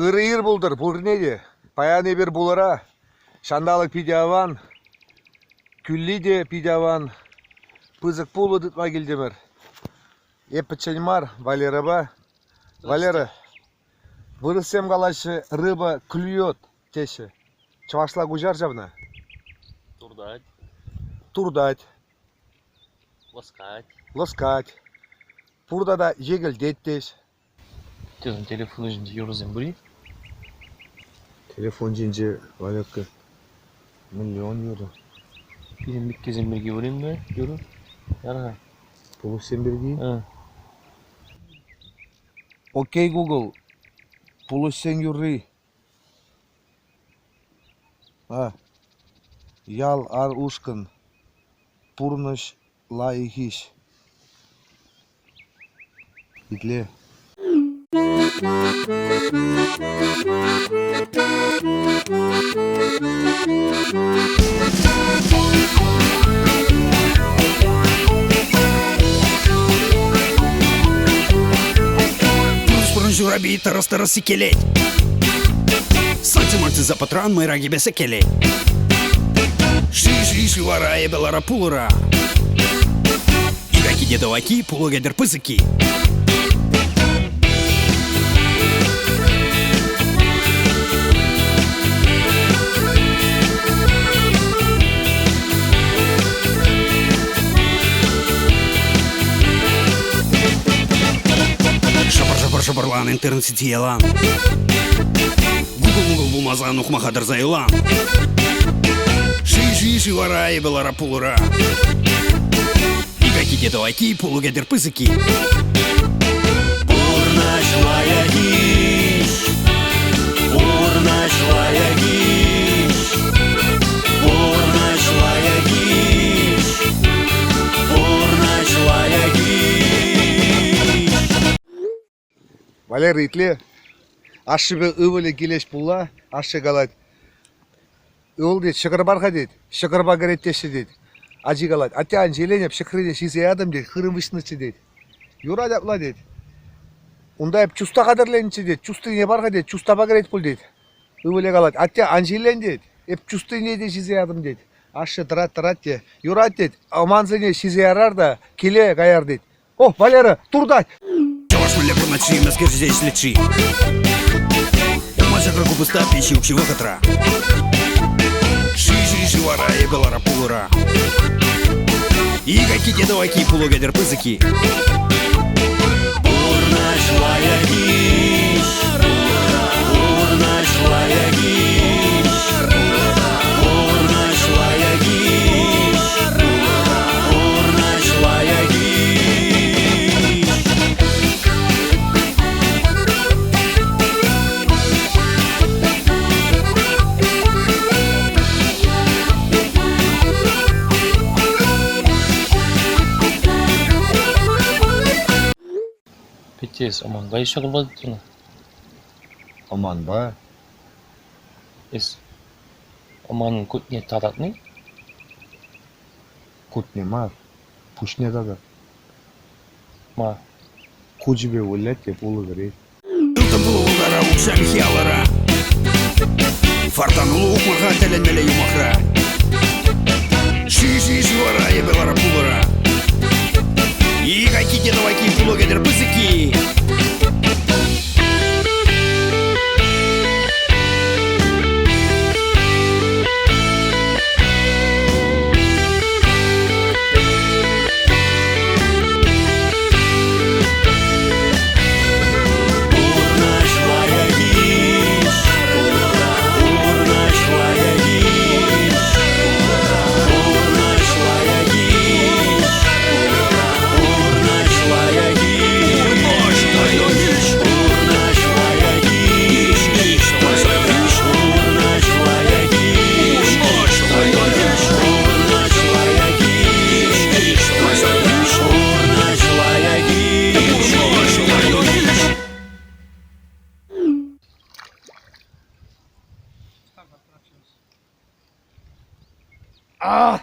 Ырыйыр булдыр, бұл неде? Паяны бір бұлыра, шандалық пидяван, күллиде пидяван, пызык пулы дытма келдемір. Епіченмар, Валера ба. Валера, вырысем галашы рыба клюет теші. Чавашла гужар жавна? Турдать. Турдать. Ласкать. Ласкать. Пурда да егел деттеш. Тезін телефоны жінде eurozен бұри. Телефон жинже Валерка миллион евро. Кезен кезен бірге бөлем бе, еуро? Ярға. Бұл сен берген? Ә. Окей, Google. Пулы сен юрри. Ял ар ушкын. Пурныш лайхиш. Итле. Журабі тарас сікелей. Санці-марці за патран, ми рагі бесекелей. Ши-ши-ши варає белара пулура. Ігакі дедовакі, пулугедер пизики. Шабарлан, интернет-сети ялан. Гугл булмазан, ухмахадыр зайлан. Ши-ши-ши варай, белара пулура. Игаки дедоваки, полугедер пызыки. Урнаш лаягиш. Урнаш лаягиш. Урнаш лаягиш. Урнаш лаягиш. Валера итле, ашыбы ывылы келеш бұлла, ашы қалады. Ол дейді, шығырбарға дейді, шығырба кереттеші дейді. Ажи қалады, аттян желенеп, шықырыден шизе адам дейді, қырым вышнычы дейді. Юра дапла дейді. Онда еп чуста қадырленші дейді, чусты не барға дейді, чустаба керет бұл дейді. Ывылы қалады, аттян желен дейді, еп чусты не де шизе адам дейді. Ашы тұрат дейді, юра дейді, аманзыне шизе арар да, келе қаяр дейді. О, Валера, турдать! Шмаля по ночи, на скер здесь лечи. Мажа кругу пуста, пищи укши выхотра. Ши-ши-ши варая, белара пулура. Игаки дедоваки, пулугедер пызыки. Урнаш лаягиш. Урнаш лаягиш. Урнаш лаягиш. Урнаш лаягиш. Петес, аман, бай шағылбады тұны. Аман ба? Ес, аманын көтіне тататны? Кутне ма, пушне дада. Ма. Кучбе улет деп улы керет. Илта булуылдара укшам хиялара. Фартанулу укмаға тәлінмелі юмақра. Ши-ши-ши варая белара пулура. Игаки дедоваки, пулугедер пызыки. Ah!